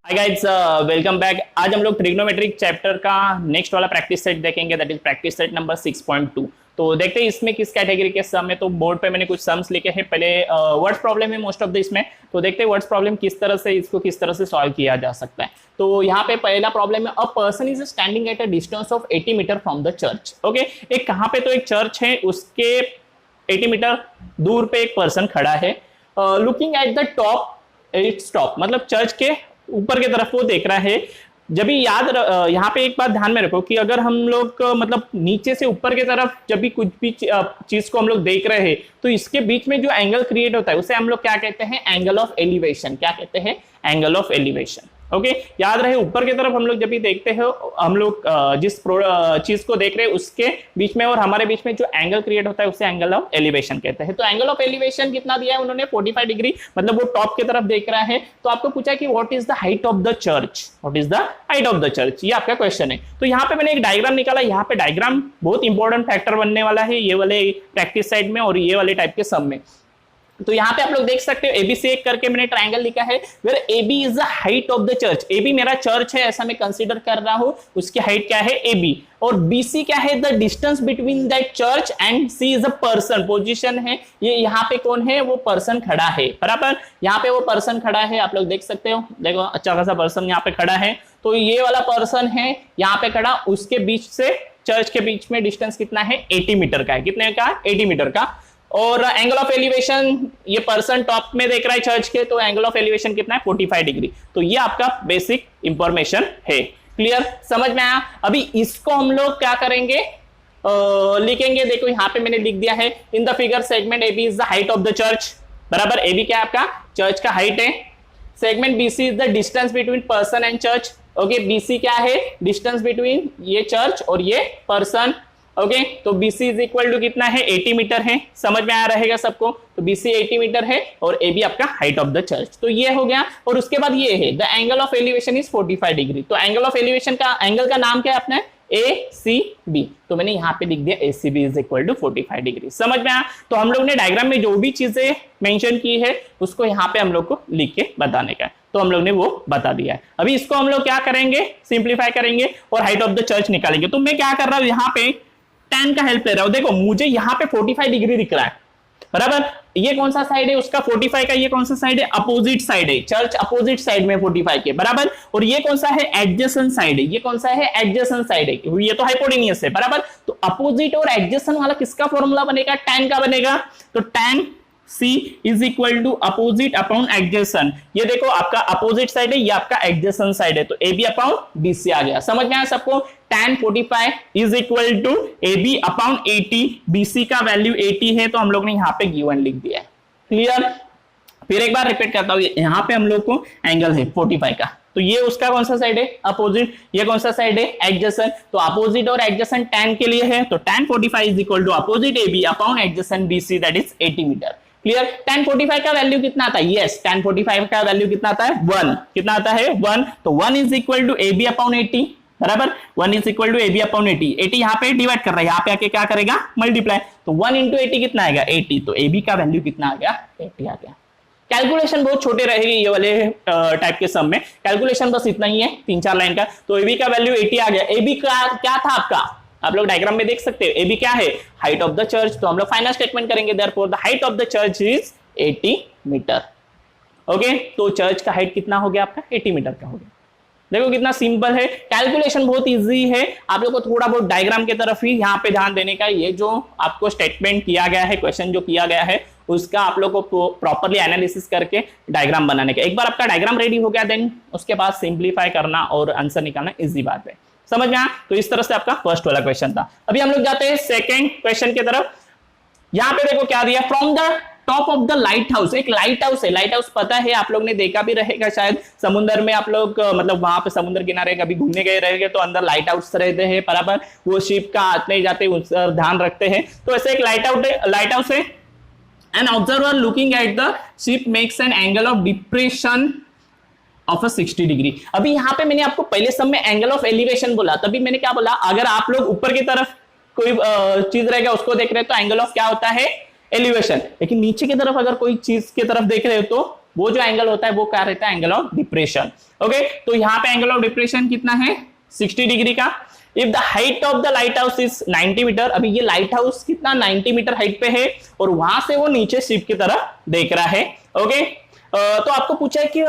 Hi guys, welcome back. आज हम लोग ट्रिग्नोमेट्रिक चैप्टर का नेक्स्ट वाला प्रैक्टिस सेट देखेंगे, that is practice set number 6.2। तो देखते हैं इसमें किस कैटेगरी के सम है। तो बोर्ड पे मैंने कुछ सम्स लिखे हैं। पहले वर्ड्स प्रॉब्लम है मोस्ट ऑफ द इसमें, तो देखते हैं वर्ड्स प्रॉब्लम किस तरह से इसको किस तरह से सॉल्व किया जा सकता है। तो यहाँ पे पहला प्रॉब्लम है, a person is standing at a distance of 80 metre from the church. Okay, एक कहाँ पे, तो एक चर्च है, उसके 80 मीटर दूर पे एक पर्सन खड़ा है, looking at the top its top, मतलब चर्च के ऊपर की तरफ वो देख रहा है। जब भी यहाँ पे एक बात ध्यान में रखो कि अगर हम लोग मतलब नीचे से ऊपर की तरफ जब भी कुछ भी चीज को हम लोग देख रहे हैं, तो इसके बीच में जो एंगल क्रिएट होता है उसे हम लोग क्या कहते हैं, एंगल ऑफ एलिवेशन। क्या कहते हैं, एंगल ऑफ एलिवेशन। ओके, याद रहे ऊपर की तरफ हम लोग जब भी देखते हैं, हम लोग जिस चीज को देख रहे हैं उसके बीच में और हमारे बीच में जो एंगल क्रिएट होता है उसे एंगल ऑफ एलिवेशन कहते हैं। तो एंगल ऑफ एलिवेशन कितना दिया है उन्होंने, 45 डिग्री, मतलब वो टॉप की तरफ देख रहा है। तो आपको पूछा कि what is the height of the church, what is the height of the church, ये आपका क्वेश्चन है। तो यहाँ पे मैंने एक डायग्राम निकाला। यहाँ पे डायग्राम बहुत इंपॉर्टेंट फैक्टर बनने वाला है ये वाले प्रैक्टिस साइड में और ये वाले टाइप के सम में। तो यहाँ पे आप लोग देख सकते हो एबीसी एक करके मैंने ट्रायंगल लिखा है, where AB is the height of the church. AB मेरा चर्च है ऐसा मैं कंसीडर कर रहा हूं, उसकी हाइट क्या है, एबी। और बीसी क्या है, the distance between that church and C is a person, position है ये। यहाँ पे कौन है, वो पर्सन खड़ा है, बराबर। यहाँ पे वो पर्सन खड़ा है, आप लोग देख सकते हो, देखो अच्छा खासा पर्सन यहाँ पे खड़ा है। तो ये वाला पर्सन है यहाँ पे खड़ा, उसके बीच से चर्च के बीच में डिस्टेंस कितना है, 80 मीटर का है। कितने का, 80 मीटर का। और एंगल ऑफ एलिवेशन, ये पर्सन टॉप में देख रहा है चर्च के, तो एंगल ऑफ एलिवेशन कितना है, 45 डिग्री। तो ये आपका बेसिक इंफॉर्मेशन है। क्लियर, समझ में आया। अभी इसको हम लोग क्या करेंगे, लिखेंगे। देखो यहाँ पे मैंने लिख दिया है, in the figure segment AB is the height of the church, बराबर। एबी क्या है आपका, चर्च का हाइट है। Segment BC is the distance between person and church. Okay, BC क्या है, डिस्टेंस बिटवीन ये चर्च और ये पर्सन। ओके, तो BC इज इक्वल टू कितना है, 80 मीटर है। समझ में आ रहेगा सबको। तो BC 80 मीटर है और AB आपका हाइट ऑफ द चर्च। तो ये हो गया। और उसके बाद ये है, the angle of elevation is 45 degree. तो एंगल ऑफ एलिवेशन का एंगल का नाम क्या है अपना, ACB। तो मैंने यहाँ पे लिख दिया ACB is equal to 45 degree. समझ में आया। तो हम लोग ने डायग्राम में जो भी चीजें मेंशन की है उसको यहाँ पे हम लोग को लिख के बताने का है, तो हम लोग ने वो बता दिया है। अभी इसको हम लोग क्या करेंगे, सिंप्लीफाई करेंगे और हाइट ऑफ द चर्च निकालेंगे। तो मैं क्या कर रहा हूँ, यहाँ पे tan का हेल्प ले रहा हूं। देखो मुझे यहाँ पे 45 डिग्री दिख रहा है, बराबर। ये कौन सा साइड है उसका, 45 का। ये कौन सा साइड है, अपोजिट साइड है। चर्च अपोजिट साइड में 45 के, बराबर। और ये कौन सा है, एडजेसेंट साइड है। ये कौन सा है, एडजेसेंट साइड है, ये तो हाइपोटेन्यूस है, बराबर। तो अपोजिट और एडजेसेंट वाला किसका फॉर्मूला बनेगा, tan का बनेगा। तो tan C is equal to opposite upon adjacent. ये देखो आपका अपोजिट साइड है, ये आपका एडजेसेंट साइड है, तो AB अपॉन BC आ गया। समझ में आया सबको। tan 45 is equal to AB upon 80। BC का वैल्यू 80 है, तो हम लोग ने यहाँ पे गिवन लिख दिया है। क्लियर। फिर एक बार रिपीट करता हूँ, यहाँ पे हम लोग को एंगल है 45 का। तो ये उसका कौन सा साइड है, अपोजिट। ये कौन सा साइड है, एडजेसेंट। तो अपोजिट और एडजेसेंट tan के लिए है, तो tan 45 is equal to opposite AB upon adjacent BC, that is 80 metre. Clear. tan 45 का वैल्यू कितना आता है, यस, tan 45 का वैल्यू कितना आता है, 1। कितना आता है, 1। तो 1 is equal to AB upon 80, बराबर। 1 is equal to AB upon 80। 80 यहाँ पे डिवाइड कर रहा है, यहाँ पे आके क्या करेगा, मल्टीप्लाई। तो 1 इंटू 80 कितना आएगा, 80। तो AB का वैल्यू कितना आ गया, 80 आ गया। कैलकुलेशन बहुत छोटे रहेगी ये वाले टाइप के सम में। कैलकुलेशन बस इतना ही है, 3-4 लाइन का। तो AB का वैल्यू 80 आ गया। AB का क्या था आपका, आप लोग डायग्राम में देख सकते हो। AB क्या है, हाइट ऑफ द चर्च। तो हम लोग फाइनल स्टेटमेंट करेंगे, therefore the height of the church is 80 metre. Okay, तो चर्च का हाइट कितना हो गया आपका, 80 मीटर का हो गया। देखो कितना सिंपल है, कैलकुलेशन बहुत इजी है। आप लोग को थोड़ा बहुत डायग्राम की तरफ ही यहाँ पे ध्यान देने का। ये जो आपको स्टेटमेंट किया गया है, क्वेश्चन जो किया गया है, उसका आप लोग को प्रॉपरली एनालिसिस करके डायग्राम बनाने का। एक बार आपका डायग्राम रेडी हो गया, देन उसके बाद सिंप्लीफाई करना और आंसर निकालना इजी बात है। समझ में आया। तो इस तरह से आपका फर्स्ट वाला क्वेश्चन था। अभी हम लोग जाते हैं सेकंड क्वेश्चन की तरफ। यहाँ पे देखो क्या दिया, from the top of the light house. एक लाइट हाउस है, लाइट हाउस पता है आप लोग ने देखा भी रहेगा शायद, समुद्र में आप लोग मतलब वहां पे समुद्र किनारे कभी घूमने गए रहेंगे, तो अंदर लाइट हाउस रहते हैं, बराबर। वो शिप का आते जाते उस ध्यान रखते हैं। तो ऐसे एक लाइट हाउस है। An observer looking at the ship makes an angle of depression of 60 degree. अभी यहाँ पे मैंने आपको पहले सब में एंगल ऑफ एलिवेशन बोला, तभी मैंने क्या बोला, अगर आप लोग ऊपर की तरफ कोई चीज रहेगा उसको देख रहे हो तो एंगल ऑफ क्या होता है, एलिवेशन। लेकिन नीचे की तरफ अगर कोई चीज की तरफ देख रहे हो तो वो जो एंगल होता है वो क्या रहता है, एंगल ऑफ डिप्रेशन। ओके, तो यहाँ पे एंगल ऑफ डिप्रेशन कितना है, 60 डिग्री का। If the height of the lighthouse is 90 metre, अभी ये लाइट हाउस कितना 90 मीटर हाइट पे है और वहां से वो नीचे शिप की तरफ देख रहा है। ओके, तो आपको पूछा है कि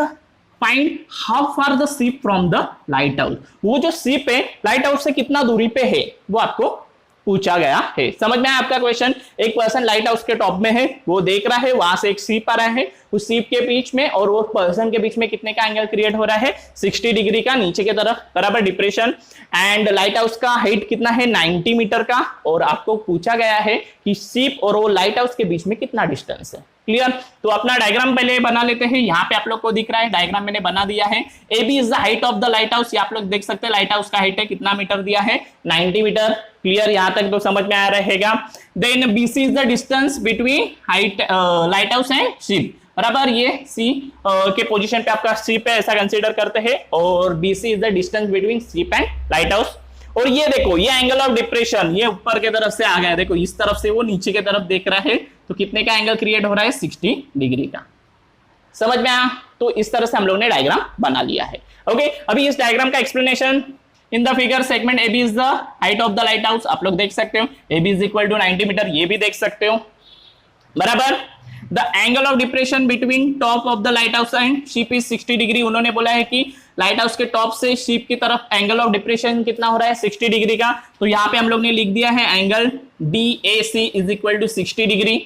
find how far the ship from the light house, वो जो शिप है लाइट हाउस से कितना दूरी पे है वो आपको पूछा गया है। समझ में आया आपका क्वेश्चन? एक पर्सन लाइट हाउस के टॉप में है, वो देख रहा है, वहां से एक शिप आ रहा है, उस शिप के बीच में और वो पर्सन के बीच में कितने का एंगल क्रिएट हो रहा है, 60 डिग्री का नीचे की तरफ, बराबर डिप्रेशन। एंड लाइट हाउस का हाइट कितना है, 90 मीटर का, और आपको पूछा गया है कि शिप और वो लाइट हाउस के बीच में कितना डिस्टेंस है। क्लियर? तो अपना डायग्राम पहले बना लेते हैं। यहाँ पे आप लोग को दिख रहा है, डायग्राम मैंने बना दिया है। A B is the height of the lighthouse, आप लोग देख सकते हैं लाइट हाउस का हाइट है कितना मीटर दिया है, 90 मीटर। क्लियर? यहां तक तो समझ में आ रहेगा। Then BC is the distance between height lighthouse and ship, बराबर, ये सी के पोजीशन पे आपका शिप है ऐसा कंसीडर करते हैं, और BC is the distance between ship and light house. और ये देखो, ये एंगल ऑफ डिप्रेशन ये ऊपर की तरफ से आ गया, देखो इस तरफ से वो नीचे की तरफ देख रहा है, तो कितने का एंगल क्रिएट हो रहा है, 60 डिग्री का। समझ में आया? तो इस तरह से हम लोग ने डायग्राम बना लिया है। ओके, अभी इस डायग्राम का explanation in the figure segment A B is the height of the lighthouse, आप लोग देख सकते हो, A B is equal to 90 metre, ये भी देख सकते हो, बराबर। The angle of depression between top of the lighthouse and ship is 60 degree. उन्होंने बोला है कि लाइट हाउस के टॉप से शिप की तरफ एंगल ऑफ डिप्रेशन कितना हो रहा है, 60 डिग्री का। तो यहाँ पे हम लोग ने लिख दिया है angle DAC is equal to 60 degree.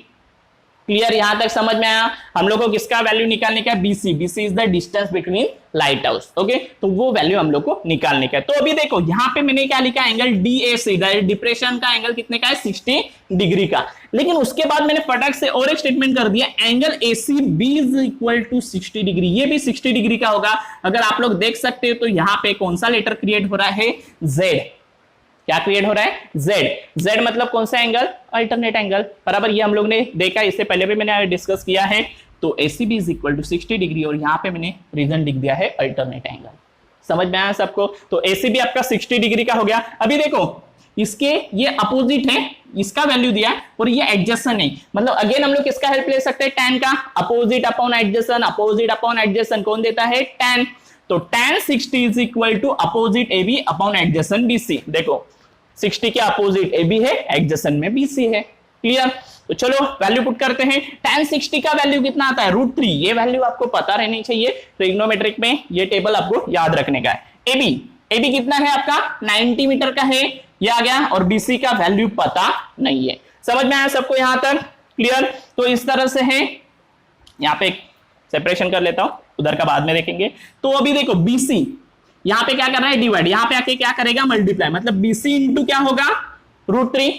Clear? यहां तक समझ में आया? हम लोग को किसका वैल्यू निकालने का है, BC। BC is the distance between light house. Okay, तो वो वैल्यू हम लोग को निकालने का है। तो अभी देखो यहाँ पे मैंने क्या लिखा, एंगल DAC, डिप्रेशन का एंगल कितने का है, 60 डिग्री का। लेकिन उसके बाद मैंने फटाक से और एक स्टेटमेंट कर दिया, angle ACB is equal to 60 degree, ये भी 60 डिग्री का होगा। अगर आप लोग देख सकते हो तो यहाँ पे कौन सा लेटर क्रिएट हो रहा है, Z। क्या क्रिएट हो रहा है, Z। Z मतलब कौन सा एंगल, अल्टरनेट एंगल, बराबर। ये हम लोग ने देखा, इससे पहले भी मैंने डिस्कस किया है। तो ACB is equal to 60 degree, और यहाँ पे मैंने रीजन लिख दिया है अल्टरनेट एंगल। समझ में आया सबको? तो ACB आपका 60 डिग्री का हो गया। अभी देखो, इसके ये अपोजिट है, इसका वैल्यू दिया और ये एडजेसेंट है, मतलब अगेन हम लोग किसका हेल्प ले सकते हैं, tan का। Opposite upon adjacent, opposite upon adjacent कौन देता है, tan। तो tan 60 is equal to opposite AB upon adjacent BC। देखो 60 के अपोजिट AB है, एडजेसेंट में BC है। क्लियर? तो चलो वैल्यू पुट करते हैं। tan 60 का वैल्यू कितना आता है, √3। ये वैल्यू आपको पता रहनी चाहिए, ट्रिग्नोमेट्रिक में ये टेबल आपको याद रखने का है। AB कितना है आपका, 90 मीटर का है, ये आ गया, और BC का वैल्यू पता नहीं है। समझ में आया सबको यहां तक? क्लियर? तो इस तरह से है, यहां पे सेपरेशन कर लेता हूं, उधर का बाद में देखेंगे। तो अभी देखो BC यहां पे क्या कर रहा है, डिवाइड, यहां पे आके क्या करेगा, मल्टीप्लाई, मतलब BC इंटू क्या होगा, √3,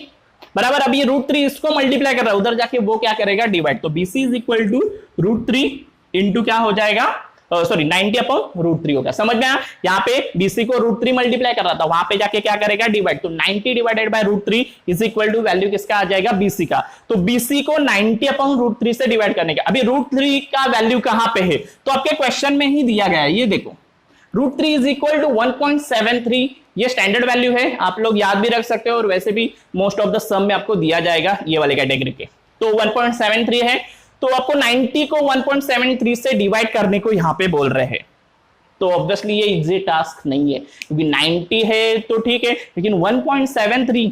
बराबर। अब ये √3 इसको मल्टीप्लाई कर रहा है, उधर जाके वो क्या करेगा, डिवाइड। तो BC is equal to √3 into क्या हो जाएगा, सॉरी 90 अपॉन √3 होगा। समझ में आया? यहाँ पे BC को √3 मल्टीप्लाई कर रहा था, वहां पे जाके क्या करेगा, डिवाइड। तो 90 divided by √3 is equal to value किसका आ जाएगा, BC का। तो BC को 90 अपॉन √3 से डिवाइड करने का। अभी √3 का वैल्यू कहां पे है, तो आपके क्वेश्चन में ही दिया गया है, ये देखो √3 इज इक्वल टू 1.73। ये स्टैंडर्ड वैल्यू है, आप लोग याद भी रख सकते हो, और वैसे भी मोस्ट ऑफ द सम में आपको दिया जाएगा ये वाले कैटेगरी के। तो 1.73 है, तो आपको 90 को 1.73 से डिवाइड करने को यहां पे बोल रहे हैं। तो ऑब्वियसली ये इजी टास्क नहीं है, क्योंकि 90 है तो ठीक है, लेकिन 1.73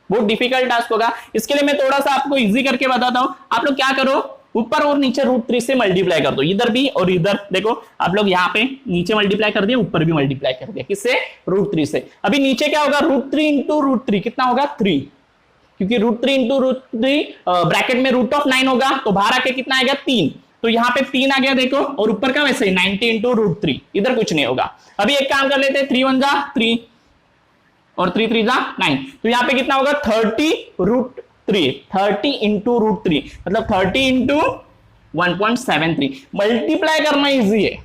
बहुत डिफिकल्ट टास्क होगा। इसके लिए मैं थोड़ा सा आपको इजी करके बताता हूं। आप लोग क्या करो, ऊपर और नीचे √3 से मल्टीप्लाई कर दो, इधर भी और इधर। देखो आप लोग यहाँ पे नीचे मल्टीप्लाई कर दिया, ऊपर भी मल्टीप्लाई कर दिया, किससे, √3 से। अभी नीचे क्या होगा, √3 इंटू √3 कितना होगा, 3, क्योंकि √3 इंटू √3 ब्रैकेट में √9 होगा, तो बाहर आके कितना आएगा, 3। तो यहाँ पे 3 आ गया देखो, और ऊपर का वैसे ही 90 इंटू √3, इधर कुछ नहीं होगा। अभी एक काम कर लेते हैं, 3 1 जा 3 और 3 3 जा 9, तो यहाँ पे कितना होगा, 30 √3, 30 इंटू √3 मतलब 30 इंटू 1.73। मल्टीप्लाई करना इजी है,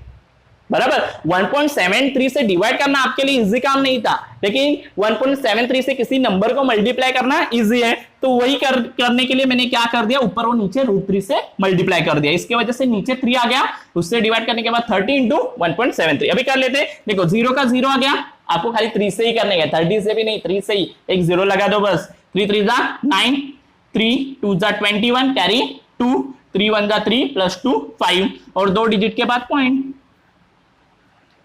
बराबर। 1.73 से डिवाइड करना आपके लिए इजी काम नहीं था, लेकिन 1.73 से किसी नंबर को मल्टीप्लाई करना इजी है। तो वही करने के लिए मैंने क्या कर दिया, ऊपर और नीचे √3 से मल्टीप्लाई कर दिया। इसकी वजह से नीचे 3 आ गया, उससे डिवाइड करने के बाद 30 इंटू 1.73। अभी कर लेते, देखो 0 का 0 आ गया, आपको खाली 3 से ही करने का, 30 से भी नहीं, 3 से ही एक 0 लगा दो बस। 3 3 जा 9, 3 2 जा 21, कैरी 2, 3 1 जा 3 प्लस 2 5 और 2 डिजिट के बाद पॉइंट,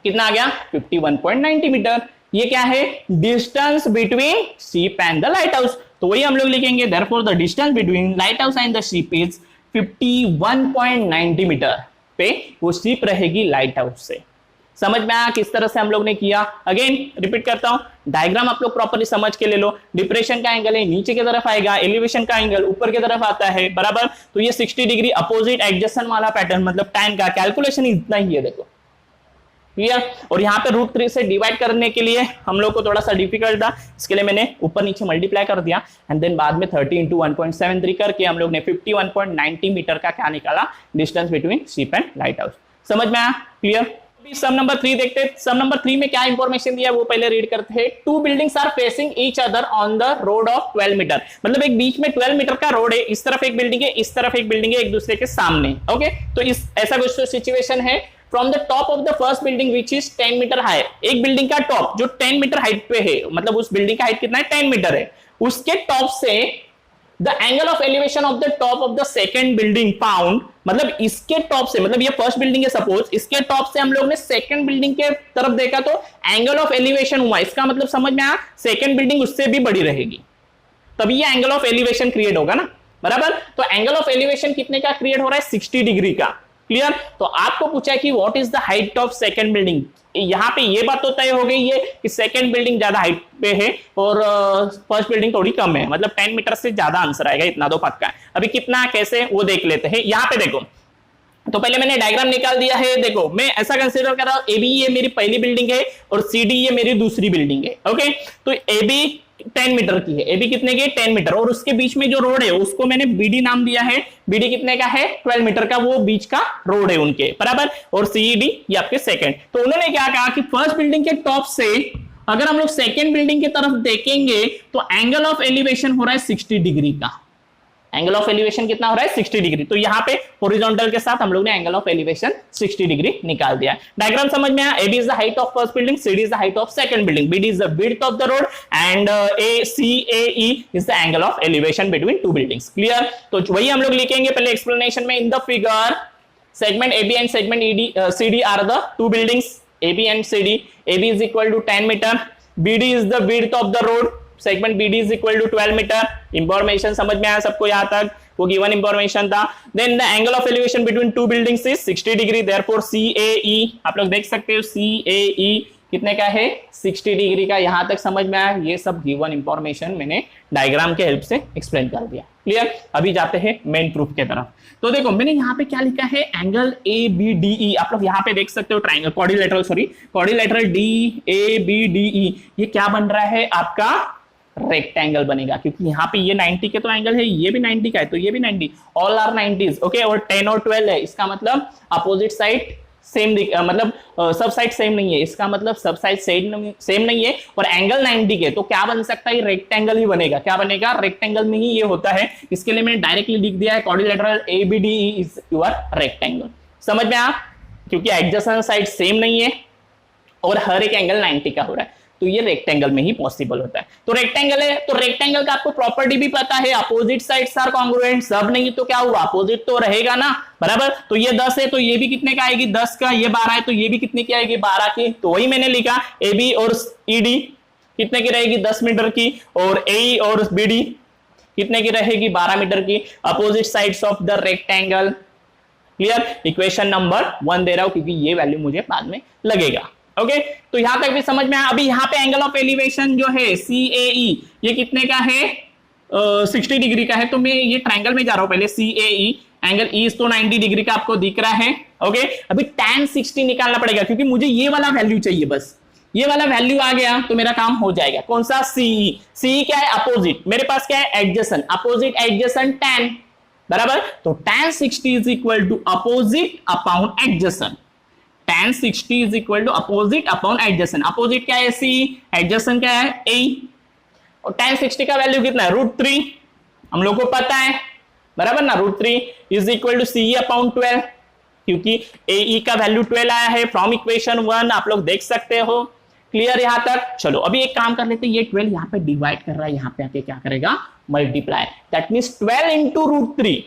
कितना आ गया 51.90 मीटर। ये क्या है distance between ship and the lighthouse, तो वही हम लोग लिखेंगे therefore the distance between lighthouse and the ship is 51.90 meter पे वो शिप रहेगी लाइट हाउस से। समझ में आया किस तरह से हम लोग ने किया। अगेन रिपीट करता हूं, डायग्राम आप लोग प्रॉपर्ली समझ के ले लो। डिप्रेशन का एंगल है नीचे की तरफ आएगा, एलिवेशन का एंगल ऊपर की तरफ आता है, बराबर। तो ये 60 डिग्री अपोजिट एडजस्टेंट वाला पैटर्न, मतलब tan का कैलकुलेशन इतना ही है, देखो क्लियर। और यहाँ पे √3 से डिवाइड करने के लिए हम लोग को थोड़ा सा डिफिकल्ट था, इसके लिए मैंने ऊपर नीचे मल्टीप्लाई कर दिया एंड देन बाद में 30 इंटू 1.73 करके हम लोग ने 51.90 मीटर का क्या निकाला distance between ship and light house. समझ में आया क्लियर। सम नंबर 3 देखते हैं। सम नंबर 3 में क्या इंफॉर्मेशन दिया है वो पहले रीड करते हैं। 2 buildings are facing each other on the road of 12 meter, मतलब एक बीच में 12 मीटर का रोड है, इस तरफ एक बिल्डिंग है, इस तरफ एक बिल्डिंग है, एक दूसरे के सामने। ओके, तो इस ऐसा कुछ सिचुएशन है। From the top of the first building which is 10 meter high, एक बिल्डिंग का टॉप जो 10 मीटर हाइट पे है, मतलब उस बिल्डिंग का हाइट कितना है 10 मीटर है, उसके टॉप से the angle of elevation of the top of the second building found, मतलब इसके टॉप से, मतलब ये फर्स्ट बिल्डिंग है सपोज, इसके टॉप से हम लोग ने सेकंड बिल्डिंग के तरफ देखा तो एंगल ऑफ एलिवेशन हुआ, इसका मतलब समझ में आया सेकंड बिल्डिंग उससे भी बड़ी रहेगी, तभी ये एंगल ऑफ एलिवेशन क्रिएट होगा ना, बराबर। तो एंगल ऑफ एलिवेशन कितने का क्रिएट हो रहा है 60 डिग्री का, क्लियर। तो आपको पूछा है कि what is the height of second building, यहां पे ये बात तो तय हो गई है कि सेकंड बिल्डिंग ज्यादा हाइट पे है और फर्स्ट बिल्डिंग थोड़ी कम है, मतलब 10 मीटर से ज्यादा आंसर आएगा, इतना तो पक्का है। अभी कितना कैसे वो देख लेते हैं। यहाँ पे देखो, तो पहले मैंने डायग्राम निकाल दिया है। देखो मैं ऐसा कंसीडर कर रहा हूं ए बी ये मेरी पहली बिल्डिंग है और सी डी ये मेरी दूसरी बिल्डिंग है। ओके, तो ए बी 10 मीटर की है, ए बी कितने की 10 मीटर, और उसके बीच में जो रोड है उसको मैंने बीडी नाम दिया है। बीडी कितने का है 12 मीटर का, वो बीच का रोड है उनके, बराबर। और सीडी ये आपके सेकंड। तो उन्होंने क्या कहा कि फर्स्ट बिल्डिंग के टॉप से अगर हम लोग सेकंड बिल्डिंग की तरफ देखेंगे तो एंगल ऑफ एलिवेशन हो रहा है 60 डिग्री का। एंगल ऑफ एलिवेशन कितना हो रहा है 60 डिग्री। तो यहाँ पे हॉरिजॉन्टल के साथ हम लोग ने एंगल ऑफ एलिवेशन 60 डिग्री निकाल दिया। डायग्राम समझ में आया। AB is the height of first building, CD is the height of second building, BD is the width of the road and ACAE is the angle of elevation between two buildings. Clear. तो वही हम लोग लिखेंगे पहले explanation में। इन the figure segment AB and segment CD are the two buildings, AB and CD. AB is equal to 10 meter, BD is the width of the road, segment BD is equal to 12 meter. Information समझ में आया सबको यहाँ तक, वो given information था। Then the angle of elevation between two buildings is 60 degree, therefore CAE आप लोग देख सकते हो CAE कितने का है 60 डिग्री का। यहां तक समझ में आया। ये सब गिवन इंफॉर्मेशन मैंने डायग्राम के हेल्प से एक्सप्लेन कर दिया। क्लियर। अभी जाते हैं मेन प्रूफ के तरफ। तो देखो मैंने यहाँ पे क्या लिखा है, एंगल ABDE आप लोग यहाँ पे देख सकते हो, ट्राइंगल क्वाड्रिलेटरल DABDE ये क्या बन रहा है आपका रेक्टेंगल बनेगा, क्योंकि यहाँ पे ये 90 के तो एंगल है, ये भी 90 का है तो ये भी 90, ऑल आर 90s। ओके, और 10 और 12 है, इसका मतलब अपोजिट साइड सेम, मतलब सब साइड सेम नहीं है, इसका मतलब सब साइड सेम नहीं है, और एंगल 90 के तो क्या बन सकता है, रेक्टेंगल ही बनेगा। क्या बनेगा, रेक्टेंगल में ही ये होता है। इसके लिए मैंने डायरेक्टली लिख दिया है quadrilateral ABDE is your rectangle. समझ में आ, क्योंकि एडजेसेंट साइड सेम नहीं है और हर एक एंगल 90 का हो रहा है, तो ये रेक्टेंगल में ही पॉसिबल होता है। तो रेक्टेंगल है, तो रेक्टेंगल का आपको प्रॉपर्टी भी पता है, अपोजिट साइड्स आर कॉन्ग्रुएंट। सब नहीं तो क्या हुआ, अपोजिट तो रहेगा ना, बराबर। तो ये 10 है तो ये भी कितने का आएगी 10 का, ये 12 है तो ये भी कितने की आएगी 12 की। तो वही मैंने लिखा AB और ED कितने की रहेगी 10 मीटर की, और AE और BD कितने की रहेगी 12 मीटर की, opposite sides of the rectangle. Clear. Equation number 1 दे रहा हूं क्योंकि ये वैल्यू मुझे बाद में लगेगा। ओके, तो यहां तक भी समझ में आया। अभी यहाँ पे एंगल ऑफ एलिवेशन जो है CAE ये कितने का है 60 डिग्री का है। तो मैं ये ट्रायंगल में जा रहा हूं पहले। CAE एंगल E तो 90 डिग्री का आपको दिख रहा है। ओके, अभी tan 60 निकालना पड़ेगा क्योंकि मुझे ये वाला वैल्यू चाहिए, बस ये वाला वैल्यू आ गया तो मेरा काम हो जाएगा। कौन सा CE क्या है अपोजिट, मेरे पास क्या है एडजेसेंट, अपोजिट एडजेसेंट tan, बराबर। तो tan 60 is equal to opposite upon adjacent. tan 60 is equal to opposite upon adjacent. Opposite क्या है C, एडजेसेंट क्या है A, और tan 60 का वैल्यू कितना है √3 हम लोग को पता है, बराबर ना। √3 is equal to CE upon 12, क्योंकि AE का वैल्यू 12 आया है फ्रॉम इक्वेशन 1, आप लोग देख सकते हो। क्लियर यहां तक। चलो अभी एक काम कर लेते हैं, ये 12 यहां पे डिवाइड कर रहा है, यहां पे आके क्या करेगा मल्टीप्लाई, दैट मींस 12 इंटू √3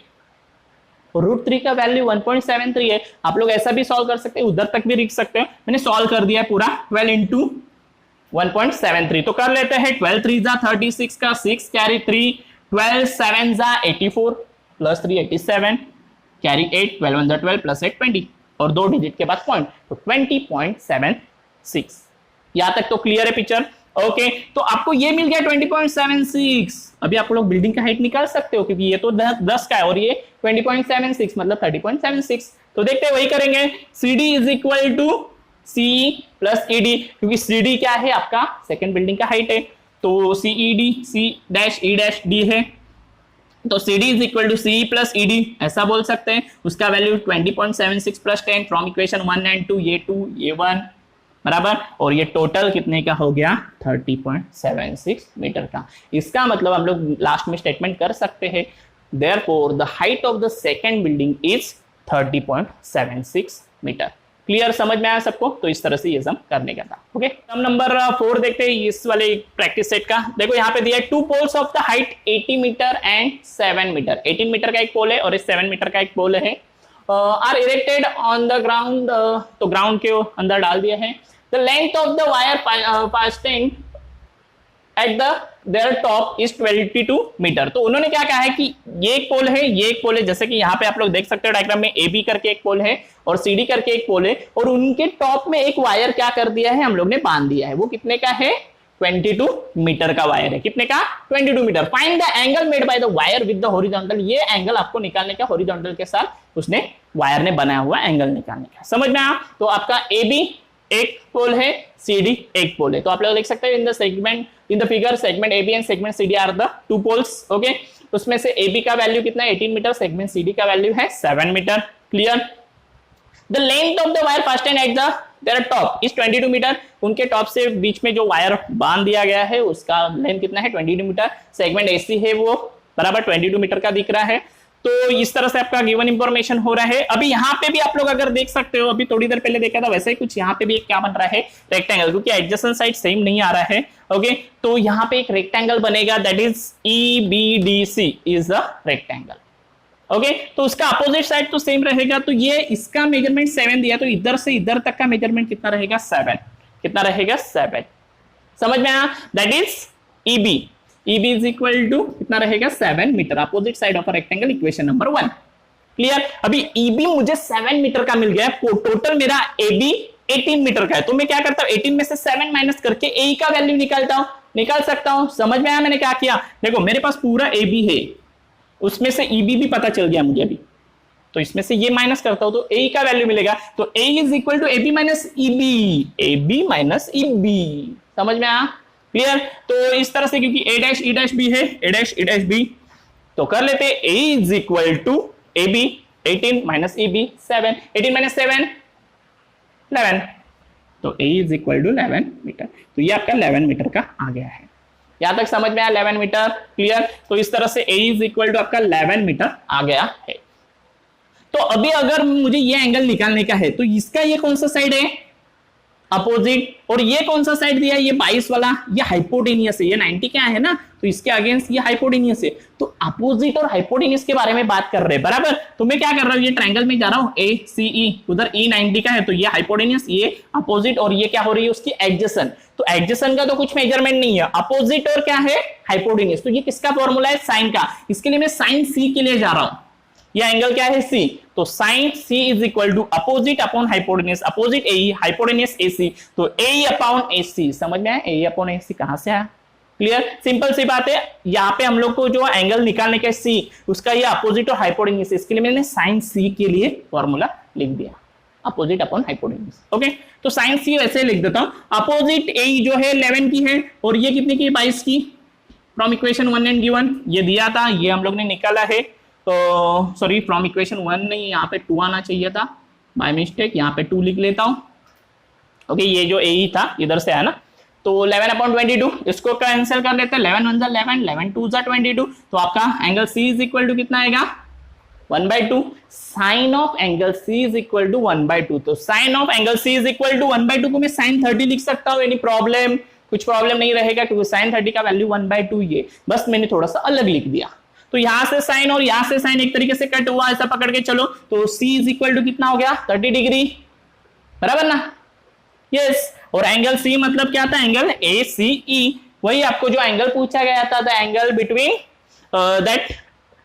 √3 का वैल्यू 1.73 है। आप लोग ऐसा भी सॉल्व कर सकते हैं, उधर तक भी लिख सकते हैं। मैंने सॉल्व कर दिया पूरा 12 इंटू 1.73। तो कर लेते हैं 12 3 जा 36 का 6 कैरी 3, 12 7 जा 84 प्लस 3 87 कैरी 8, 12 1 जा 12 प्लस 8 20 और 2 डिजिट के बाद पॉइंट, तो 20.76। यहां तक तो क्लियर है पिक्चर। ओके तो आपको ये मिल गया 20.76। अभी आप लोग बिल्डिंग का हाइट निकाल सकते हो क्योंकि ये तो 10 का है और ये 20.76 मतलब 30.76। तो देखते हैं वही करेंगे। CD is equal to C plus ED, क्योंकि CD क्या है आपका सेकंड बिल्डिंग का हाइट है, तो CED C dash E dash D है, तो CD is equal to C plus ED ऐसा बोल सकते हैं। उसका value 20.76 plus 10 from equation 1 and 2, ये 2 ये 1 बराबर, और ये टोटल कितने का हो गया 30.76 मीटर का। इसका मतलब हम लोग लास्ट में स्टेटमेंट कर सकते हैं therefore the height of the second building is 30.76 meter. Clear, समझ में आया सबको? तो इस तरह से ये सम करने का था। ओके सम नंबर 4 देखते हैं इस वाले प्रैक्टिस सेट का। देखो यहाँ पे दिया है 2 poles of the height 80 meter and 7 meter. 18 meter का एक पोल है और इस 7 मीटर का एक पोल है। Are erected on the ground, तो ग्राउंड के अंदर डाल दिया है। The length of the wire fastening at the their top is 22 meter. तो उन्होंने क्या कहा है कि ये एक पोल है, ये एक पोल है, जैसे कि यहाँ पे आप लोग देख सकते हो डायग्राम में AB करके एक पोल है और CD करके एक पोल है, और उनके टॉप में एक वायर क्या कर दिया है हम लोग ने बांध दिया है। वो कितने का है 22 मीटर का वायर है। कितने का 22 meter. Find the angle made by the wire with the horizontal. ये एंगल आपको निकालने का हॉरिजॉन्टल के साथ उसने वायर ने बनाया हुआ एंगल निकालने का। समझ में आया? तो आपका AB एक पोल है, CD एक पोल है। तो आप लोग देख सकते हैं in the segment in the figure segment AB and segment CD are the 2 poles. Okay उसमें से AB का वैल्यू कितना है 18 मीटर, सेगमेंट CD का वैल्यू है 7 meter. Clear. The length of the wire fastened at the their top is 22 meter. उनके top से बीच में जो वायर बांध दिया गया है उसका लेंथ कितना है 22 मीटर। सेगमेंट AC है वो बराबर 22 मीटर का दिख रहा है। तो इस तरह से आपका गिवन इंफॉर्मेशन हो रहा है। अभी यहाँ पे भी आप लोग अगर देख सकते हो, अभी थोड़ी देर पहले देखा था वैसे ही कुछ यहाँ पे भी एक क्या बन रहा है रेक्टेंगल, क्योंकि एडजेसेंट साइड सेम नहीं आ रहा है। ओके तो यहाँ पे एक रेक्टेंगल बनेगा that is EBDC is a rectangle. Okay तो उसका अपोजिट साइड तो सेम रहेगा। तो ये इसका मेजरमेंट 7 दिया, तो इधर से इधर तक का मेजरमेंट कितना रहेगा 7। कितना रहेगा 7। समझ में आया? That is EB is equal to कितना रहेगा 7 meter. Opposite side of a rectangle equation number 1। Clear. अभी EB मुझे 7 मीटर का मिल गया है, टोटल मेरा AB 18 मीटर का है। तो मैं क्या करता हूं 18 में से 7 माइनस करके A का वैल्यू निकाल सकता हूं। समझ में आया मैंने क्या किया? देखो मेरे पास पूरा AB है, उसमें से EB भी पता चल गया मुझे अभी, तो इसमें से ये माइनस करता हूं तो A का वैल्यू मिलेगा। तो A is equal to AB minus EB, AB minus EB। समझ में आया? क्लियर। तो इस तरह से क्योंकि A dash E dash B है, A dash E dash B, तो कर लेते हैं A is equal to AB 18 minus EB 7, 18 minus 7 11, तो A is equal to 11 meter. तो ये आपका 11 मीटर का आ गया है। यहां तक समझ में आया 11 मीटर। क्लियर। तो इस तरह से A इज इक्वल टू आपका 11 मीटर आ गया है। तो अभी अगर मुझे ये एंगल निकालने का है तो इसका ये कौन सा साइड है अपोजिट, और ये कौन सा साइड दिया है ये 22 वाला, ये हाइपोटेनियस है। ये 90 क्या है ना, तो इसके अगेंस्ट ये हाइपोटेनियस है। तो अपोजिट और हाइपोटेनियस के बारे में बात कर रहे हैं बराबर। तो मैं क्या कर रहा हूं ये ट्रायंगल में जा रहा हूं ACE, उधर E 90 का है, तो ये हाइपोटेनियस ये अपोजिट, और ये क्या हो रही है उसकी एडजेसेंट। तो एडजेसेंट का तो कुछ मेजरमेंट नहीं है, अपोजिट और क्या है हाइपोटेनियस। तो ये किसका फॉर्मूला है साइन का, इसके लिए मैं साइन C के लिए जा रहा हूं। ये एंगल क्या है C, तो sine C is equal to opposite upon hypotenuse, opposite AE hypotenuse AC, तो AE अपॉन AC। समझ में आया? AE अपॉन AC कहां से आया? क्लियर। सिंपल सी बात है। यहाँ पे हम लोग को जो एंगल निकालने का C उसका ये अपोजिट और हाइपोटेनियस, इसके लिए मैंने साइन C के लिए फॉर्मूला लिख दिया, अपोजिट अपॉन हाइपोटेनियस। ओके तो साइन C वैसे लिख देता हूं। अपोजिट AE जो है 11 की है और ये कितने की 22 की, फ्रॉम इक्वेशन 1 एंड गिवन ये दिया था, ये हम लोग ने निकाला है। तो सॉरी फ्रॉम इक्वेशन 1 नहीं, यहाँ पे 2 आना चाहिए था बाय मिस्टेक, यहाँ पे 2 लिख लेता हूं। ओके ये जो AE था इधर से है ना, तो 11 अपॉन 22 इसको कैंसिल कर लेते हैं। 11 1 जा 11, 11 2 जा 22, तो आपका angle C is equal to कितना आएगा 1/2। Sine of angle C is equal to 1/2। तो sine of angle C is equal to 1/2 को मैं साइन 30 लिख सकता हूँ। Any problem? कुछ प्रॉब्लम नहीं रहेगा क्योंकि साइन 30 का वैल्यू 1/2 ये, बस मैंने थोड़ा सा अलग लिख दिया। तो यहां से साइन और यहां से साइन एक तरीके से कट हुआ, ऐसा पकड़ के चलो, तो C इज इक्वल टू कितना हो गया 30 डिग्री, बराबर ना? यस। और एंगल C मतलब क्या था, एंगल ACE, वही आपको जो एंगल पूछा गया था, the angle between that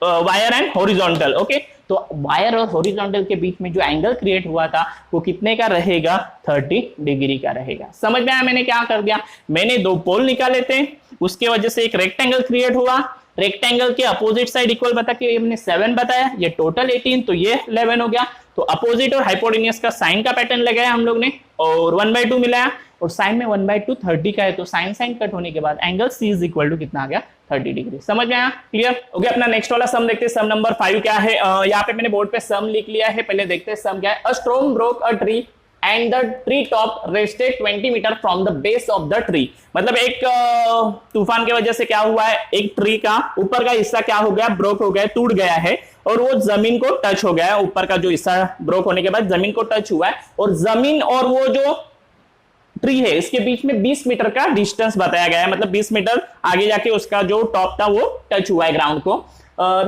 wire and horizontal. Okay, तो वायर और हॉरिजॉन्टल के बीच में जो एंगल क्रिएट हुआ था वो कितने का रहेगा, 30 डिग्री का रहेगा। समझ में आया मैंने क्या कर दिया, मैंने दो पोल निकाले थे, उसके वजह से एक रेक्टेंगल क्रिएट हुआ, रेक्टेंगल के अपोजिट साइड इक्वल बता के हमने 7 बताया, ये टोटल 18, तो ये 11 हो गया। तो अपोजिट और हाइपोटेन्यूज का साइन का पैटर्न लगाया हम लोग ने और 1/2 मिलाया, और साइन में 1/2 30 का है, तो साइन साइन कट होने के बाद angle C is equal to कितना आ गया, 30 डिग्री। समझ में आया, क्लियर? ओके, अपना नेक्स्ट वाला सम देखते हैं। सम नंबर 5 क्या है, यहाँ पे मैंने बोर्ड पे सम लिख लिया है, पहले देखते हैं सम क्या है। A storm broke a tree and the tree top rested 20 meter from the base of the tree. मतलब एक तूफान की वजह से क्या हुआ है, एक ट्री का ऊपर का हिस्सा क्या हो गया, ब्रोक हो गया, टूट गया है, और वो जमीन को टच हो गया है। ऊपर का जो हिस्सा ब्रोक होने के बाद जमीन को टच हुआ है, और जमीन और वो जो ट्री है इसके बीच में 20 मीटर का डिस्टेंस बताया गया है, मतलब 20 मीटर आगे जाके उसका जो टॉप था वो टच हुआ है ग्राउंड को,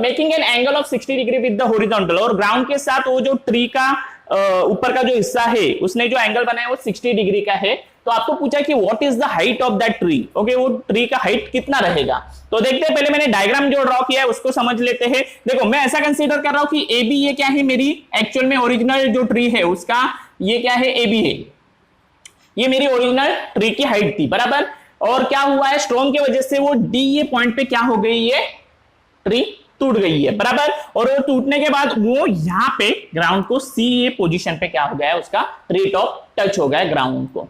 making an angle of 60 degree with the horizontal. और ग्राउंड के साथ वो जो ट्री का ऊपर का जो हिस्सा है उसने जो एंगल बनाया वो 60 डिग्री का है। तो आपको पूछा कि what is the height of that tree. Okay, वो ट्री का हाइट कितना रहेगा, तो देखते हैं। पहले मैंने डायग्राम जो ड्रॉ किया है उसको समझ लेते हैं। देखो, मैं ऐसा कंसीडर कर रहा हूं कि AB ये क्या है, मेरी एक्चुअल में ओरिजिनल जो ट्री है उसका ये क्या है, AB है, ये मेरी ओरिजिनल ट्री की हाइट थी, बराबर। और क्या हुआ है, स्टॉर्म की वजह से वो D ये पॉइंट पे क्या हो गई, ये ट्री टूट गई है, बराबर। और वो टूटने के बाद वो यहाँ पे ग्राउंड को C ये पोजीशन पे क्या हो गया है, उसका ट्री टॉप टच हो गया है ग्राउंड को।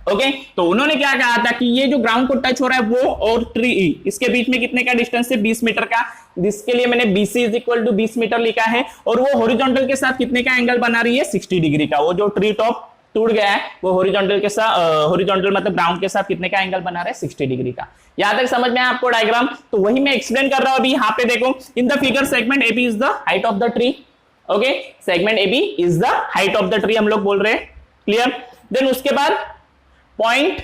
ओके, तो उन्होंने क्या कहा था कि ये जो ग्राउंड को टच हो रहा है वो और ट्री इसके बीच में कितने का डिस्टेंस है, 20 मीटर का। जिसके लिए मैंने BC is equal to 20 meter लिखा है, और वो हॉरिजॉन्टल के साथ कितने का एंगल बना रही है, 60 डिग्री का। वो जो ट्री टॉप टूट गया है वो हॉरिजॉन्टल के साथ, हॉरिजॉन्टल मतलब ग्राउंड के साथ कितने का एंगल बना रहा है, 60 डिग्री का। यहां तक समझ में आया आपको डायग्राम? तो वही मैं एक्सप्लेन कर रहा हूं अभी। यहाँ पे देखो, in the figure segment AB is the height of the tree. Okay, segment AB is the height of the tree हम लोग बोल रहे हैं, क्लियर? देन उसके बाद point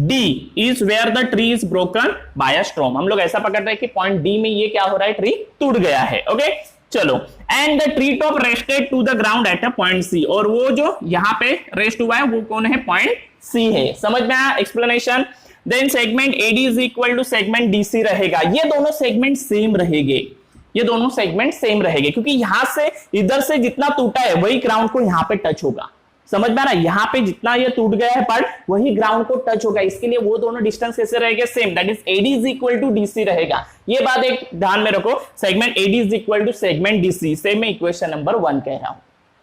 D is where the tree is broken by a storm. हम लोग ऐसा पकड़ रहे हैं कि पॉइंट D में ये क्या हो रहा है, ट्री टूट गया है। ओके, चलो, and the tree top rested to the ground at a point C। और वो जो यहाँ पे रेस्ट हुआ है वो कौन है, पॉइंट C है। समझ में आया explanation? Then segment AD is equal to segment DC रहेगा। ये दोनों सेगमेंट सेम रहेंगे, ये दोनों सेगमेंट सेम रहेंगे, क्योंकि यहां से इधर से जितना टूटा है वही ग्राउंड को यहाँ पे टच होगा। समझ में आ रहा है, यहाँ पे जितना ये टूट गया है पार्ट वही ग्राउंड को टच होगा, इसके लिए वो दोनों डिस्टेंस कैसे रहेंगे, same, that is AD is equal to DC रहेगा। ये बात एक ध्यान में रखो, segment AD is equal to segment DC। Same मैं इक्वेशन नंबर 1 कह रहा हूं,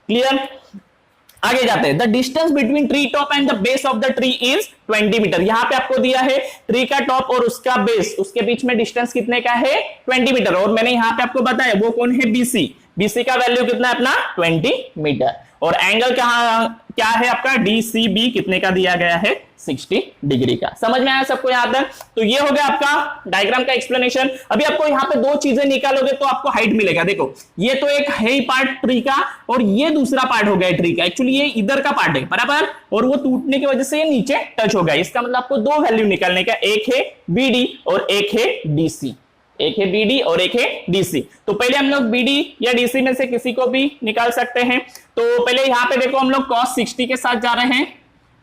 क्लियर? आगे जाते हैं। The distance between tree top and the base of the tree is 20 meter. यहां पे आपको दिया है ट्री का टॉप और उसका बेस, उसके बीच में डिस्टेंस कितने का है, 20 मीटर। और मैंने यहां पे आपको बताया वो कौन है, BC। BC का वैल्यू कितना है अपना, 20 मीटर। और एंगल क्या है आपका, DCB कितने का दिया गया है, 60 डिग्री का। समझ में आया सबको यहां तक? तो ये हो गया आपका डायग्राम का एक्सप्लेनेशन। अभी आपको यहाँ पे दो चीजें निकालोगे तो आपको हाइट मिलेगा। देखो, ये तो एक है ही पार्ट ट्री का, और ये दूसरा पार्ट हो गया ट्री का। एक्चुअली ये इधर का पार्ट है, बराबर, और वो टूटने की वजह से ये नीचे टच हो गया। इसका मतलब आपको दो वैल्यू निकालने का, एक है BD और एक है DC। एक है BD और एक है DC। तो पहले हम लोग BD या DC में से किसी को भी निकाल सकते हैं। तो पहले यहाँ पे देखो, हम लोग cos 60 के साथ जा रहे हैं।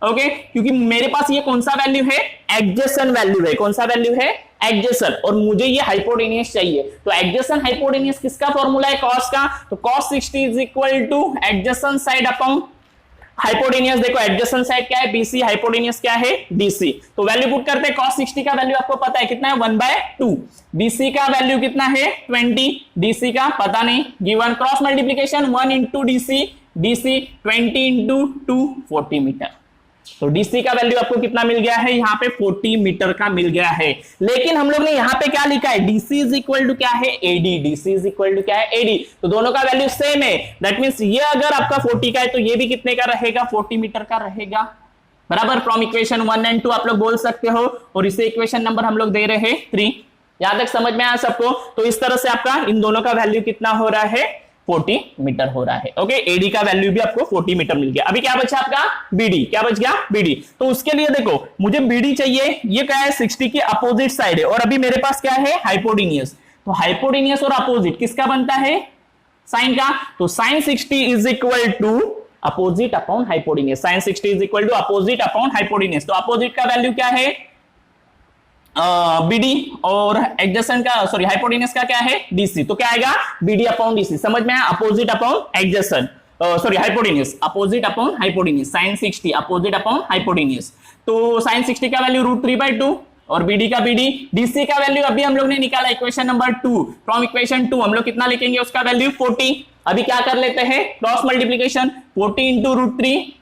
ओके, क्योंकि मेरे पास ये कौन सा वैल्यू है, एडजेसेंट वैल्यू है। कौन सा वैल्यू है, एडजेसेंट, और मुझे ये हाइपोटेन्यूज चाहिए। तो एडजेसेंट हाइपोटेन्यूज किसका फॉर्मूला है, cos का। तो cos 60 is equal two adjacent side upon hypotenuse. देखो, एडजेसेंट साइड क्या है, BC, हाइपोटेन्यूज क्या है, DC। तो वैल्यू पुट करते हैं। cos 60 का वैल्यू आपको पता है कितना है, 1/2। BC का वैल्यू कितना है, 20। DC का पता नहीं, given. Cross multiplication 1 into DC, DC 20 into 2, 40 meter. तो DC का वैल्यू आपको कितना मिल गया है, यहाँ पे 40 मीटर का मिल गया है। लेकिन हम लोग ने यहाँ पे क्या लिखा है, DC इज इक्वल टू क्या है, AD। DC is equal to क्या है, AD। तो दोनों का वैल्यू सेम है। दैट मींस ये अगर आपका 40 का है तो ये भी कितने का रहेगा, 40 मीटर का रहेगा, बराबर। फ्रॉम इक्वेशन 1 एंड 2 आप लोग बोल सकते हो, और इसे इक्वेशन नंबर हम लोग दे रहे हैं 3। यहां तक समझ में आया सबको? तो इस तरह से आपका इन दोनों का वैल्यू कितना हो रहा है, 40 मीटर हो रहा है। ओके, AD का वैल्यू भी आपको 40 मीटर मिल गया। अभी क्या बचा आपका, BD। क्या बच गया, BD। तो उसके लिए देखो, मुझे BD चाहिए, ये क्या है, 60 की अपोजिट साइड है, और अभी मेरे पास क्या है, हाइपोटेन्यूज। तो हाइपोटेन्यूस और अपोजिट किसका बनता है, साइन का, तो sine 60 is equal to opposite upon hypotenuse, sine 60 is equal to opposite upon hypotenuse. तो अपोजिट का वैल्यू क्या है, बीडी, और एडजेसेंट का सॉरी हाइपोटेन्यूस का क्या है, डीसी, तो क्या आएगा बीडी अपॉन डीसी। समझ में आया, opposite upon adjacent sorry hypotenuse, opposite upon hypotenuse, sine 60 opposite upon hypotenuse. तो साइन 60 का वैल्यू √3/2 और बीडी का बीडी, डीसी का वैल्यू अभी हम लोग ने निकाला इक्वेशन नंबर 2, फ्रॉम इक्वेशन 2 हम लोग कितना लिखेंगे, उसका वैल्यू 40। अभी क्या कर लेते हैं, क्रॉस मल्टीप्लीकेशन, 40 इंटू √3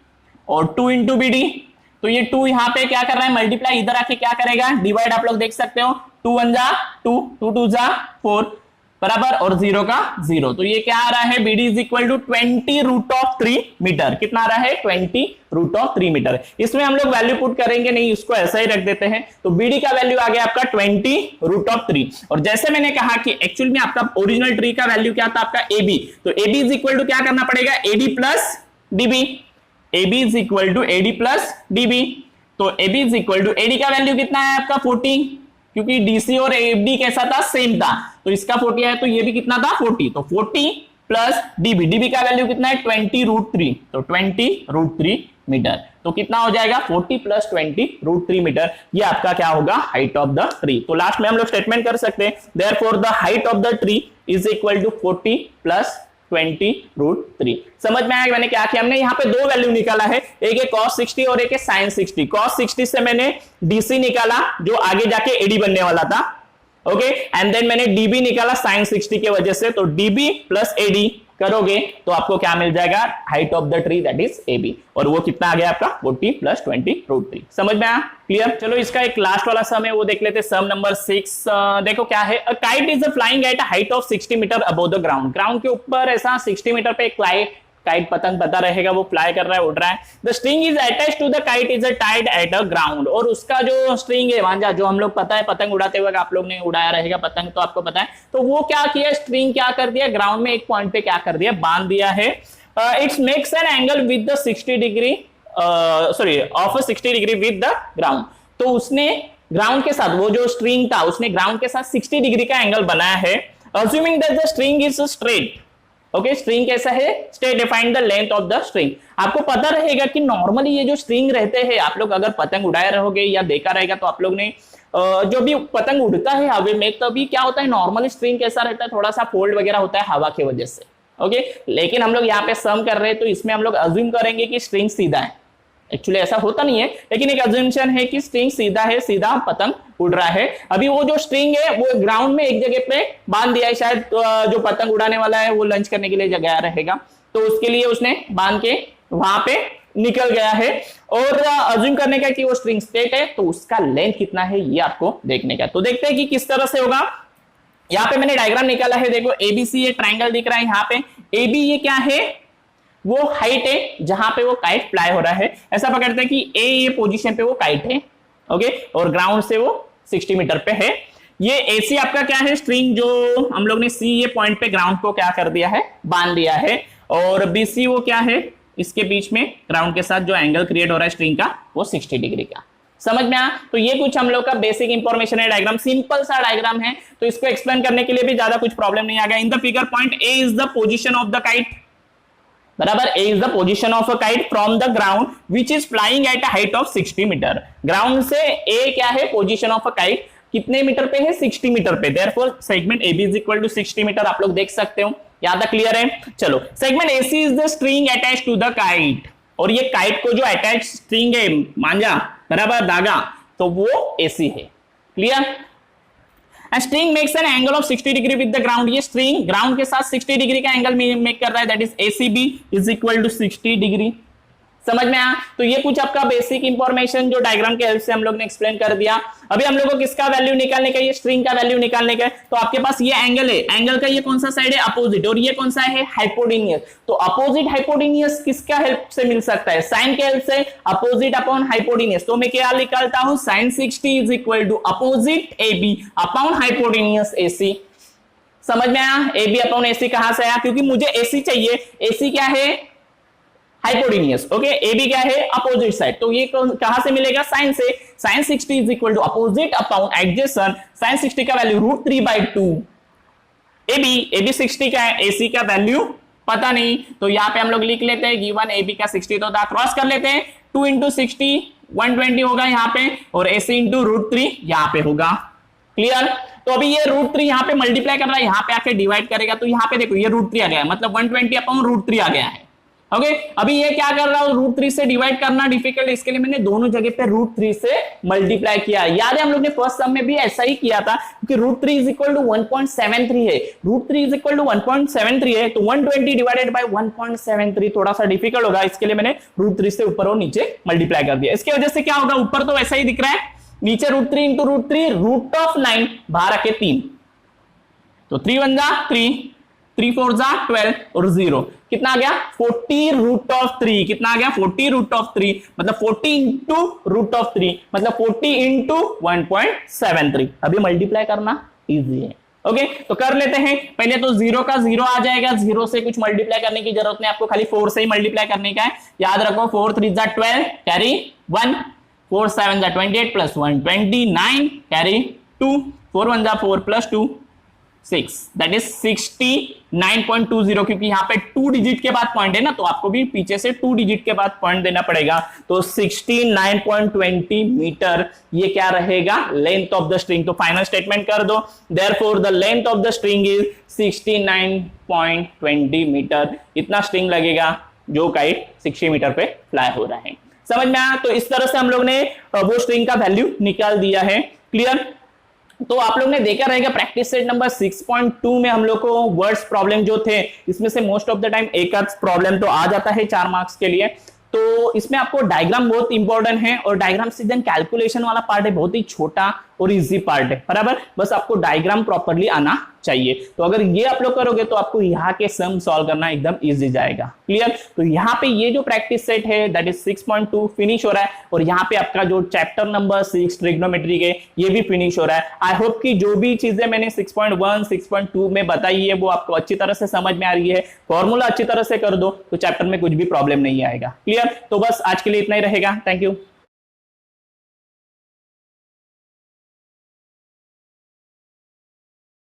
और 2 इंटू बीडी, तो ये 2 यहां पे क्या कर रहा है मल्टीप्लाई, इधर आके क्या करेगा डिवाइड, आप लोग देख सकते हो 2 1 जा 2, 2 2 जा 4 बराबर, और 0 का 0, तो ये क्या आ रहा है, BD is equal to 20√3 meter. कितना आ रहा है, 20√3 मीटर। इसमें हम लोग वैल्यू पुट करेंगे नहीं, इसको ऐसा ही रख देते हैं। तो बीडी का वैल्यू आ गया आपका 20√3, और जैसे मैंने कहा कि एक्चुअल में आपका ओरिजिनल ट्री का वैल्यू क्या था आपका एबी, तो एबी इज इक्वल टू क्या करना पड़ेगा, AD plus DB, AB is equal to AD plus DB. तो AB is equal to AD का वैल्यू कितना है आपका 40, क्योंकि डीसी और एडी कैसा था, सेम था, तो इसका 40 है तो ये भी कितना था 40, तो 40 प्लस डीबी, डीबी का वैल्यू कितना है 20√3, तो 20√3 मीटर। तो कितना हो जाएगा 40 प्लस 20√3 मीटर, ये आपका क्या होगा, हाइट ऑफ द ट्री। तो लास्ट में हम लोग स्टेटमेंट कर सकते हैं, therefore the height of the tree is equal to 40 plus 20√3। समझ में आया मैंने क्या किया, हमने यहाँ पे दो वैल्यू निकाला है, एक है cos 60 और एक है sin 60। cos 60 से मैंने DC निकाला जो आगे जाके AD बनने वाला था, ओके, एंड देन मैंने DB निकाला sin 60 के वजह से, तो DB प्लस AD करोगे तो आपको क्या मिल जाएगा, height of the tree that is AB, और वो कितना आ गया आपका 40 प्लस 20√3। समझ में आया, क्लियर। चलो इसका एक लास्ट वाला सम है वो देख लेते हैं, सम नंबर 6। देखो क्या है, a kite is flying at height of 60 meter above the ground, ground के ऊपर ऐसा 60 मीटर पे एक काइट पतंग पता रहेगा वो फ्लाई कर रहा है, उड़ रहा है। The string is attached to the kite is tied at a ground, और उसका जो स्ट्रिंग है मांझा, जो हम लोग पता है पतंग उड़ाते हुए आप लोग ने उड़ाया रहेगा पतंग, तो आपको पता है, तो वो क्या किया, स्ट्रिंग क्या कर दिया, ग्राउंड में एक पॉइंट पे क्या कर दिया, बांध दिया है। It's makes an angle with the 60 degree sorry of 60 degree with the ground, तो उसने ग्राउंड के साथ, वो जो स्ट्रिंग था उसने ग्राउंड के साथ 60 डिग्री का एंगल बनाया है। Assuming that the string is straight, okay, string कैसा है, stay define the length of the string. आपको पता रहेगा कि नॉर्मली ये जो स्ट्रिंग रहते हैं, आप लोग अगर पतंग उड़ाए रहोगे या देखा रहेगा तो आप लोग ने जो भी पतंग उड़ता है हवा में, तभी क्या होता है, नॉर्मली स्ट्रिंग कैसा रहता है, थोड़ा सा फोल्ड वगैरह होता है हवा की वजह से, ओके। लेकिन हम लोग यहाँ पे सम कर रहे हैं तो इसमें हम लोग अज्यूम करेंगे कि स्ट्रिंग सीधा है, एक्चुअली ऐसा होता नहीं है, लेकिन एक अज्यूम्पशन है कि स्ट्रिंग सीधा है, सीधा पतंग उड़ रहा है। अभी वो जो स्ट्रिंग है वो ग्राउंड में एक जगह पे बांध दिया है, शायद जो पतंग उड़ाने वाला है वो लंच करने के लिए जगह रहेगा, तो उसके लिए उसने बांध के वहां पे निकल गया है, और अज्यूम करने का कि वो स्ट्रिंग स्ट्रेट है, तो उसका लेंथ कितना है ये आपको देखने का। तो देखते हैं कि किस तरह से होगा। यहाँ पे मैंने डायग्राम निकाला है, देखो ABC ये ट्राइंगल दिख रहा है, यहाँ पे AB ये क्या है, वो हाइट है जहां पे वो काइट फ्लाई हो रहा है। ऐसा पकड़ते हैं कि ए ये पोजीशन पे वो काइट है, ओके, और ग्राउंड से वो 60 मीटर पे है। ये AC आपका क्या है, स्ट्रिंग जो हम लोग ने C ये पॉइंट पे ग्राउंड को क्या कर दिया है, बांध दिया है, और BC वो क्या है, इसके बीच में ग्राउंड के साथ जो एंगल क्रिएट हो रहा है स्ट्रिंग का वो 60 डिग्री का। समझ में आया, तो ये कुछ हम लोग का बेसिक इंफॉर्मेशन है, डायग्राम सिंपल सा डायग्राम है, तो इसको एक्सप्लेन करने के लिए भी ज्यादा कुछ प्रॉब्लम नहीं आ गया। In the figure point A is the position of the kite, बराबर, A is the position of a kite from the ground which is flying at a height of 60 meter. Ground से A क्या है, position of a kite कितने meter पे है, 60 meter पे, therefore segment AB is equal to 60 meter, आप लोग देख सकते हो, यहां तक क्लियर है। चलो, segment AC is the string attached to the kite, और ये काइट को जो अटैच स्ट्रिंग है मांझा, बराबर, धागा, तो वो AC है, clear. String makes an angle of 60 degree with the ground, ये स्ट्रिंग ग्राउंड के साथ 60 डिग्री का एंगल मेक कर रहा है, that is ACB is equal to 60 degree. समझ में आया, तो ये कुछ आपका बेसिक इंफॉर्मेशन जो डायग्राम के हेल्प से हम लोग ने एक्सप्लेन कर दिया। अभी हम लोग को किसका वैल्यू निकालने का, ये स्ट्रिंग का वैल्यू निकालने का, तो आपके पास ये एंगल है, एंगल का ये कौन सा साइड है, अपोजिट, और ये कौन सा है, हाइपोटेन्यूस। तो अपोजिट हाइपोटेन्यूस किसका हेल्प से मिल सकता है, साइन के हेल्प से, अपोजिट अपॉन हाइपोटेन्यूस। तो मैं क्या निकालता हूं, sine 60 is equal to opposite AB upon hypotenuse AC। समझ में आया, AB अपॉन AC कहां से आया, क्योंकि मुझे AC चाहिए, AC क्या है, हाइपोटेन्यूस, ओके, AB क्या है, अपोजिट साइड, तो ये कहां से मिलेगा, साइन से। Sine 60 is equal to opposite upon adjacent, sine 60 का वैल्यू √3/2, AB 60 का है, AC का वैल्यू पता नहीं, तो यहाँ पे हम लोग लिख लेते हैं गिवन AB का 60, तो क्रॉस कर लेते हैं, 2 इंटू 60 120 होगा यहाँ पे, और AC इंटू √3 यहाँ पे होगा। क्लियर? तो अभी ये √3 यहाँ पे मल्टीप्लाई कर रहा है, यहाँ पे आके डिवाइड करेगा, तो यहाँ पे देखो ये √3 आ गया है, मतलब 120 अपॉन √3 आ गया है। ओके, अभी ये क्या कर रहा है, √3 से डिवाइड करना डिफिकल्ट, इसके लिए मैंने दोनों जगह पे √3 से मल्टीप्लाई किया। याद है हम लोग ने फर्स्ट सम में भी ऐसा ही किया था, क्योंकि √3 इज इक्वल टू 1.73 है, √3 इज इक्वल टू 1.73 है, तो 120 डिवाइडेड बाय 1.73 थोड़ा सा डिफिकल्ट होगा, इसके लिए मैंने √3 से ऊपर और नीचे मल्टीप्लाई कर दिया। इसकी वजह से क्या होगा, ऊपर तो वैसा ही दिख रहा है, नीचे √3 इंटू √3 √9 बाहर रखे 3, तो 3 1 जा 3, 3 4 जा 12 और 0 कितना आ गया 40√3, कितना आ गया 40√3, मतलब 40 इंटू √3 मतलब 40 इंटू 1.73। अभी मल्टीप्लाई करना इजी है। ओके, तो कर लेते हैं। पहले तो 0 का 0 आ जाएगा, 0 से कुछ मल्टीप्लाई करने की जरूरत नहीं, आपको खाली 4 से ही मल्टीप्लाई करने का है। याद रखो 4 3 जा 12 कैरी 1, 4 7 जा 28 प्लस 1 29 कैरी 2, 4 1 जा 4 प्लस 2 6, दैट इज 69.20, क्योंकि यहाँ पे 2 डिजिट के बाद पॉइंट है ना, तो आपको भी पीछे से 2 डिजिट के बाद पॉइंट देना पड़ेगा, तो 69.20 मीटर ये क्या रहेगा, लेंथ ऑफ द स्ट्रिंग। तो फाइनल स्टेटमेंट कर दो, therefore the length of the string is 69.20 meter, इतना स्ट्रिंग लगेगा जो काइट 60 मीटर पे फ्लाई हो रहा है। समझ में आया? तो इस तरह से हम लोग ने वो स्ट्रिंग का वैल्यू निकाल दिया है। क्लियर? तो आप लोग ने देखा रहेगा प्रैक्टिस सेट नंबर 6.2 में हम लोग को वर्ड्स प्रॉब्लम जो थे, इसमें से मोस्ट ऑफ द टाइम एक आध प्रॉब्लम तो आ जाता है 4 मार्क्स के लिए। तो इसमें आपको डायग्राम बहुत इंपॉर्टेंट है, और डायग्राम से देन कैलकुलेशन वाला पार्ट है, बहुत ही छोटा और इजी पार्ट है, बराबर। बस आपको डायग्राम प्रॉपर्ली आना चाहिए, तो अगर ये आप लोग करोगे तो आपको यहाँ के सम सॉल्व करना एकदम इजी जाएगा। क्लियर? तो यहाँ पे ये जो प्रैक्टिस सेट है दैट इज 6.2 फिनिश हो रहा है, और यहाँ पे आपका जो चैप्टर नंबर 6 ट्रिग्नोमेट्री के ये भी फिनिश हो रहा है। आई होप कि जो भी चीजें मैंने 6.1 6.2 में बताई है वो आपको अच्छी तरह से समझ में आ रही है, फॉर्मूला अच्छी तरह से कर दो तो चैप्टर में कुछ भी प्रॉब्लम नहीं आएगा। क्लियर? तो बस आज के लिए इतना ही रहेगा। Thank you.